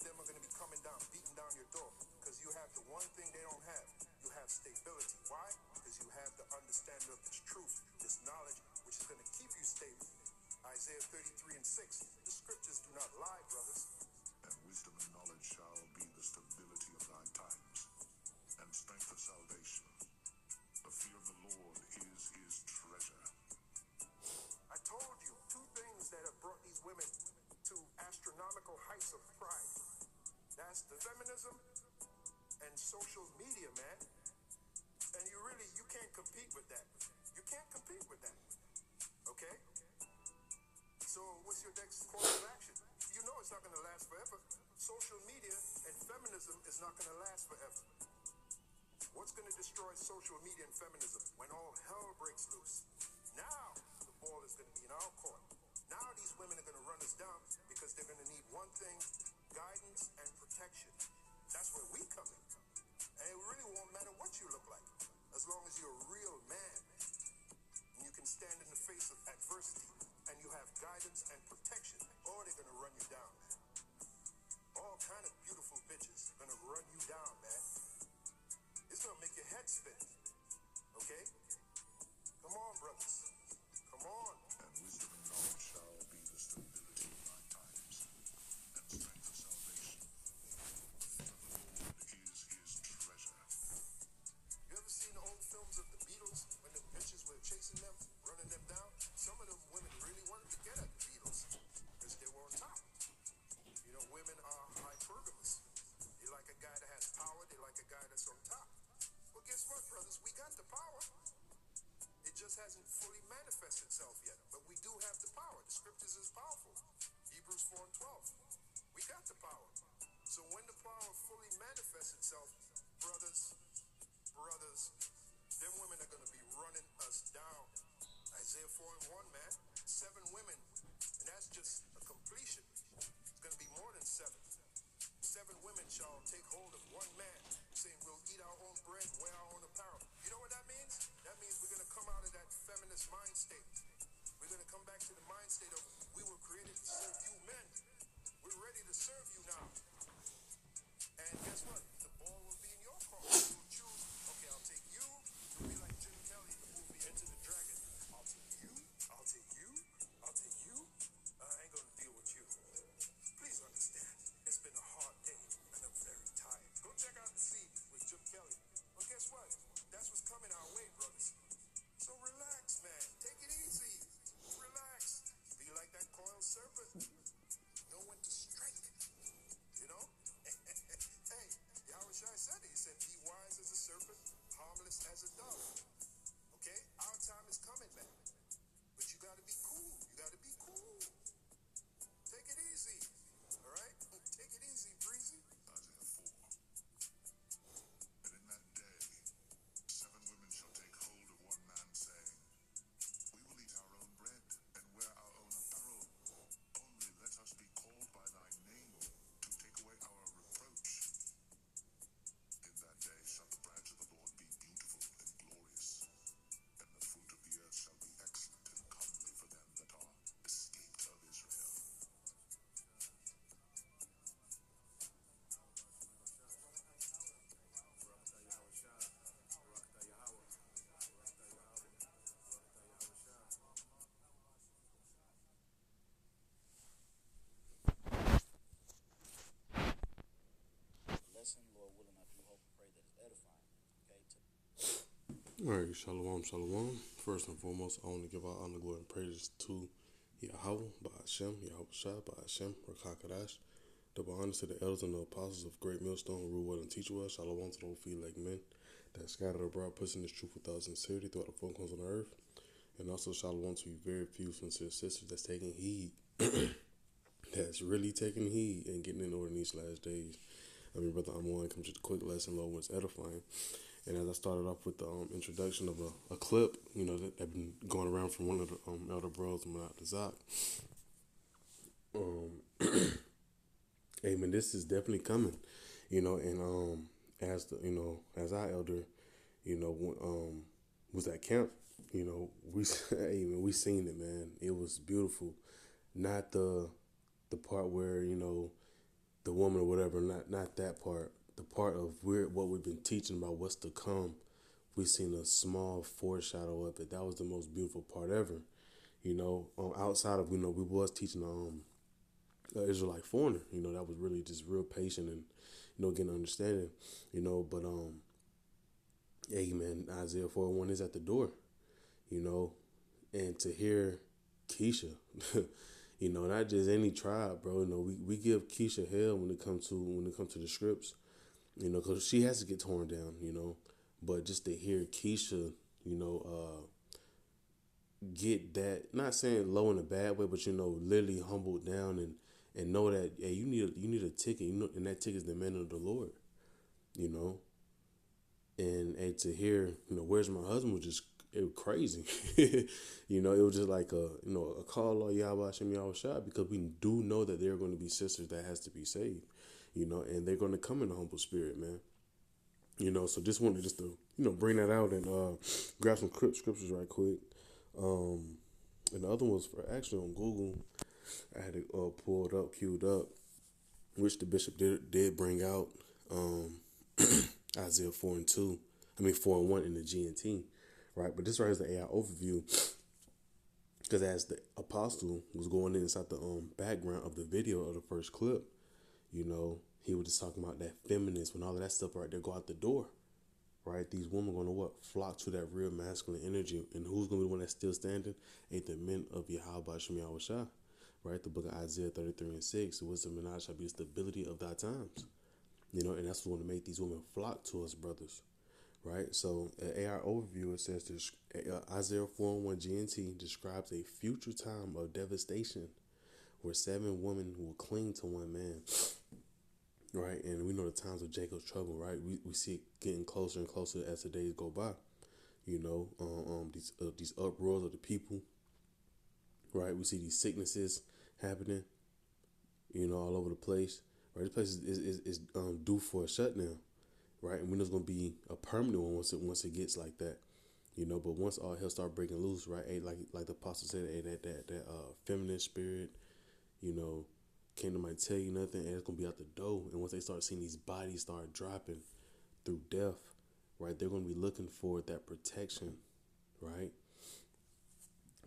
them are going to be coming down, beating down your door, because you have the one thing they don't have. You have stability. Why? Because you have the understanding of this truth, this knowledge, which is going to keep you stable. Isaiah 33 and 6. The scriptures do not lie, brothers. And wisdom and knowledge shall be the stability of thy times, and strength of salvation. The fear of the Lord is his treasure. I told you two things that have brought these women to astronomical heights of pride. That's the feminism and social media, man. And you can't compete with that. You can't compete with that. Okay? So what's your next course of action? You know it's not going to last forever. Social media and feminism is not going to last forever. What's going to destroy social media and feminism? When all hell breaks loose. Now the ball is going to be in our court. Now these women are going to run us down because they're going to need one thing: guidance and protection. That's where we come in. And it really won't matter what you look like, as long as you're a real man and you can stand in the face of adversity and you have guidance and protection, or they're going to run you down, man. All kind of beautiful bitches are going to run you down, man. It's going to make your head spin. Okay? Come on, brothers. Come on. And wisdom and knowledge shall be the stability of thy times, and strength of salvation. The fear of the Lord is his treasure. You ever seen the old films of the Beatles when the bitches were chasing them, running them down? Some of them women really wanted to get at the Beatles because they were on top. You know, women are hypergamous. They like a guy that has power. They like a guy that's on top. Well, guess what, brothers? We got the power. It just hasn't fully manifested itself yet. But we do have the power. The scriptures is powerful. Hebrews 4 and 12. We got the power. So when the power fully manifests itself, brothers, them women are going to be running us down. Isaiah 4 and 1, man. 7 women. And that's just a completion. It's going to be more than 7. 7 women shall take hold of one man, saying we'll eat our own bread, wear our own apparel. You know what that means? That means we're going to come out of that feminist mind state. We're going to come back to the mind state of we were created to serve you men. We're ready to serve you now. And guess what? The ball will be in your court. You'll choose, okay, I'll take you. You'll be like Jim Kelly in the movie Enter the Dragon. I'll take you. I'll take you. I'll take you. I ain't going to deal with you. Please understand, it's been a hard day and I'm very tired. Go check out The Sea with Jim Kelly. Well, guess what? That's what's coming our way, brothers. So relax, man. Take it easy. Relax. Be like that coiled serpent. Know when to strike. You know? Hey, Yahweh Shai said it. He said, be wise as a serpent, harmless as a dove. Okay? Our time is coming, man. But you got to be cool. You got to be cool. Take it easy. All right? Take it easy, Breezy. Isaiah 4. And in that day 7 women shall take hold of one man, saying, we will eat our own bread, and wear our own apparel. Only let us be called by thy name, to take away our reproach. In that day shall the branch of the Lord be beautiful and glorious, and the fruit of the earth shall be excellent and comely for them that are escaped of Israel. Lesson, Lord willing, I do hope and pray that it's edifying. Okay, All right, shalom, shalom. First and foremost, I want to give our honor, glory, and praises to Yahweh, Ba'ashem, Yahweh Shai, Ba'ashem, Rakakadash. Double honors to the elders and the apostles of Great Millstone who rule well and teach well. Shalom to those few-leg men that scattered abroad, pushing this truth without sincerity throughout the four corners on the earth. And also shalom to you very few sincere sisters that's taking heed, that's really taking heed and getting in order in these last days. I mean, Brother Amon comes with a quick lesson, Lord, when it's edifying. And as I started off with the introduction of a clip, you know, that been going around from one of the elder bros, Manat Zak. Amen. This is definitely coming, you know, and as the, you know, as our elder, you know, was at camp, you know, we seen it, man. It was beautiful. Not the part where, you know, the woman or whatever. Not that part. The part of what we've been teaching about what's to come. We seen a small foreshadow of it. That was the most beautiful part ever. Outside of we was teaching Israelite foreigner. That was really just real patient and getting understanding. But hey man, Isaiah 41 is at the door. And to hear Keisha, not just any tribe, bro. We give Keisha hell when it comes to the scripts, because she has to get torn down, But just to hear Keisha, get that, not saying low in a bad way, but literally humbled down and know that hey, you need a ticket, and that ticket is the man of the Lord, and to hear where's my husband was just it was crazy, it was just like a call on Yahweh Hashem Yahweh Shah, because we do know that there are going to be sisters that has to be saved, and they're going to come in a humble spirit, man. So just wanted to bring that out and grab some scriptures right quick. And the other ones for actually on Google, I had it pulled up, queued up, which the bishop did bring out Isaiah 4:1 in the GNT, right? But this right is the AI overview, because as the apostle was going inside the background of the video of the first clip, he was just talking about that feminist when all of that stuff right there go out the door. Right, these women are gonna flock to that real masculine energy, and who's gonna be the one that's still standing? Ain't the men of Yahweh Shem Yahweh Shah, right? The book of Isaiah 33:6. Wisdom and knowledge shall be the stability of thy times, and that's what's gonna make these women flock to us, brothers, right? So, AR overview, it says this: Isaiah 4:1 GNT describes a future time of devastation, where 7 women will cling to one man. Right, and we know the times of Jacob's trouble, right? We see it getting closer and closer as the days go by. These uproars of the people, right? We see these sicknesses happening, all over the place. Right, this place is due for a shutdown, right? And we know it's gonna be a permanent one once it gets like that, But once all hell start breaking loose, right? Like the apostle said, that feminine spirit, Kingdom might tell you nothing, and it's gonna be out the door. And once they start seeing these bodies start dropping through death, right, they're gonna be looking for that protection, right?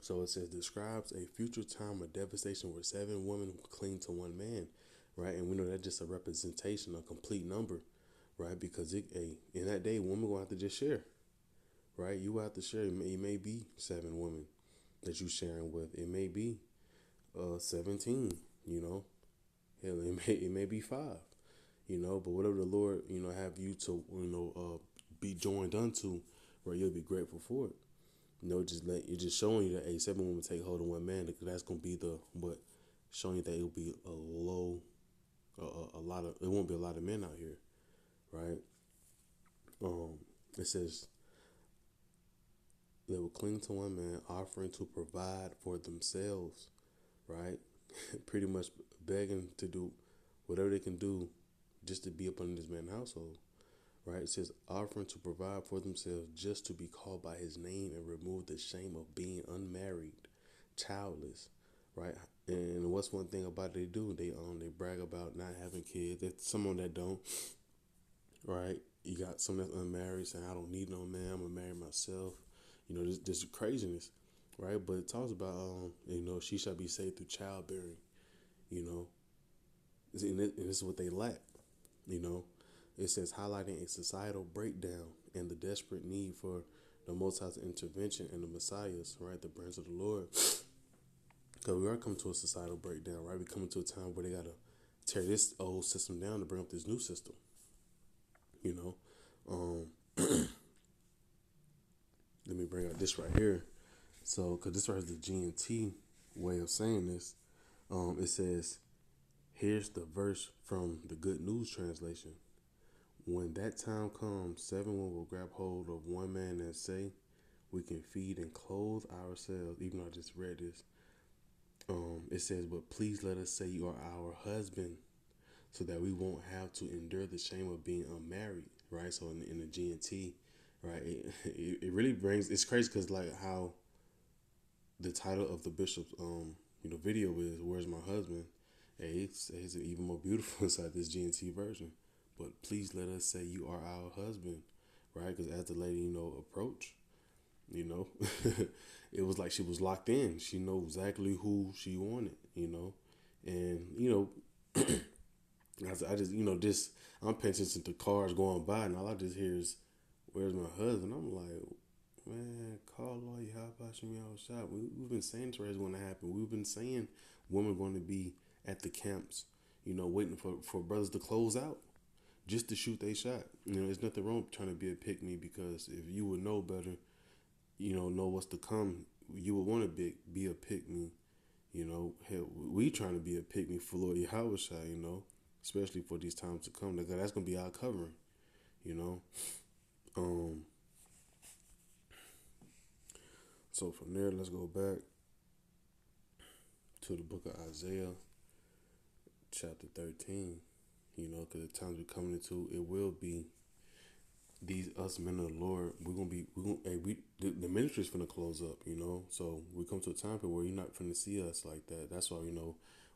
So it says describes a future time of devastation where 7 women cling to one man, right? And we know that's just a representation, a complete number, right? Because in that day, women gonna have to just share, right? You will have to share. It may be 7 women that you sharing with. It may be 17, Hell, it may be 5, but whatever the Lord, have you to, be joined unto, right, you'll be grateful for it. You're just showing you that 7 women take hold of one man, because that's going to be showing you that it'll be it won't be a lot of men out here, right? It says they will cling to one man, offering to provide for themselves, right? Pretty much begging to do whatever they can do just to be up under this man's household, right? It says offering to provide for themselves just to be called by his name and remove the shame of being unmarried, childless, right? And what's one thing about they do? They brag about not having kids. There's someone that don't, right? You got someone that's unmarried saying, I don't need no man, I'm gonna marry myself. This craziness. Right, but it talks about, she shall be saved through childbearing, and this is what they lack, It says highlighting a societal breakdown and the desperate need for the Most High's intervention and the Messiahs, right, the branch of the Lord. Because we are coming to a societal breakdown, right? We're coming to a time where they got to tear this old system down to bring up this new system, Let me bring out this right here. So, because this right is the GNT way of saying this, it says, here's the verse from the Good News translation. When that time comes, 7 women will grab hold of one man and say, we can feed and clothe ourselves. Even though I just read this, it says, but please let us say you are our husband, so that we won't have to endure the shame of being unmarried, right? So in the GNT, right, it really brings, it's crazy because like how the title of the bishop's video is "Where's My Husband?" Hey, it's even more beautiful inside this GNT version. But please let us say you are our husband, right? Because as the lady, approached, you know, it was like she was locked in. She knew exactly who she wanted, and I just, just I'm paying attention to cars going by, and all I just hear is, "Where's my husband?" I'm like, man, call all you. How about you out shop? We've been saying this is going to happen. We've been saying women going to be at the camps, waiting for brothers to close out just to shoot they shot. There's nothing wrong with trying to be a pick me, because if you would know better, know what's to come, you would want to be a pick me. Hell, we trying to be a pick me for Lord Yahweh, especially for these times to come. That's gonna be our covering, you know. So from there, let's go back to the book of Isaiah, chapter 13. Because the times we're coming into, it will be us men of the Lord. The ministry's finna close up. So we come to a time period where you're not finna see us like that. That's why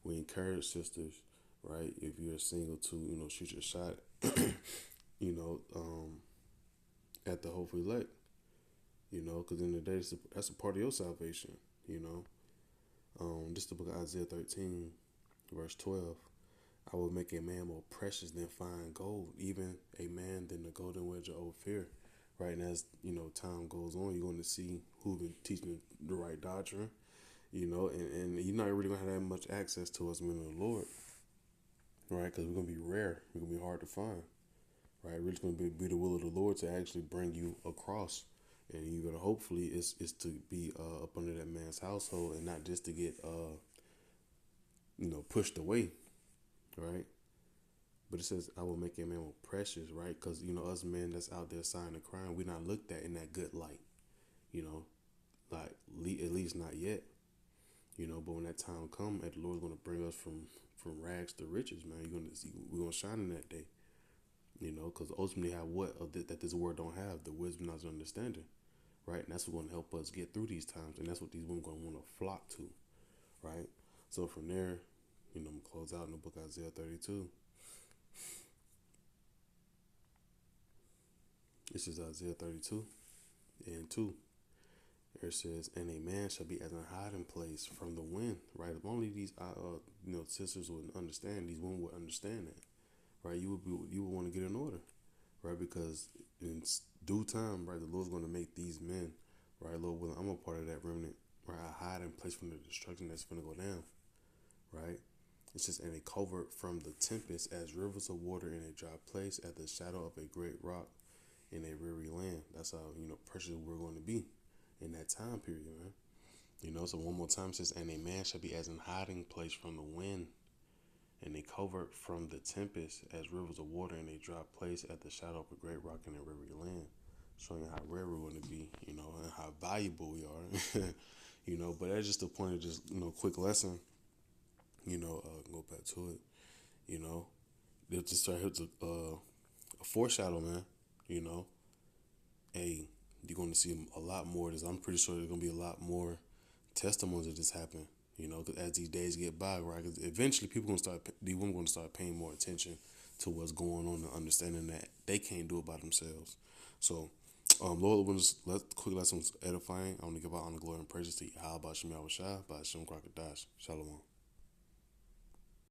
we encourage sisters, right? If you're single, to shoot your shot, at the hopeful elect. Because in the day, that's a part of your salvation. This is the book of Isaiah 13, verse 12. I will make a man more precious than fine gold, even a man than the golden wedge of Ophir. Right, and as time goes on, you're going to see who's been teaching the right doctrine. And you're not really going to have that much access to us men of the Lord, right? Because we're going to be rare. We're going to be hard to find, right? Really going to be the will of the Lord to actually bring you across. And you're going to hopefully is to be up under that man's household, and not just to get pushed away, right? But it says, I will make a man more precious, right? Because, us men that's out there signing the crime, we're not looked at in that good light, like at least not yet, but when that time comes, the Lord's going to bring us from rags to riches, man. You're going to see, we're going to shine in that day, because ultimately have what that this word don't have, the wisdom, knowledge, and understanding, right? And that's what's going to help us get through these times, and that's what these women going to want to flock to, right? So from there, I'm going to close out in the book of Isaiah 32. This is Isaiah 32 and 2. It says, and a man shall be as a hiding place from the wind, right? If only these, sisters would understand, these women would understand that, right? You would want to get in order, right? Because in due time, right, the Lord's going to make these men, right, Lord willing, I'm a part of that remnant, right? A hiding place from the destruction that's going to go down, right? It's just in a covert from the tempest, as rivers of water in a dry place, at the shadow of a great rock in a weary land. That's how, precious we're going to be in that time period, man. So one more time it says, and a man shall be as an hiding place from the wind, and a covert from the tempest, as rivers of water in a dry place, at the shadow of a great rock in a weary land. Showing you how rare we're going to be, and how valuable we are, but that's just the point of just, quick lesson, go back to it, they'll just start here to, a foreshadow, man, hey, you're going to see a lot more of this. I'm pretty sure there's going to be a lot more testimonies of this happen, cause as these days get by, right? Because eventually these women going to start paying more attention to what's going on and understanding that they can't do it by themselves. So, Lord, quick lessons edifying. I want to give out honor, glory, and praises to Yahweh Shem Yahweh Shai, by Hashem Krakadash. Shalom.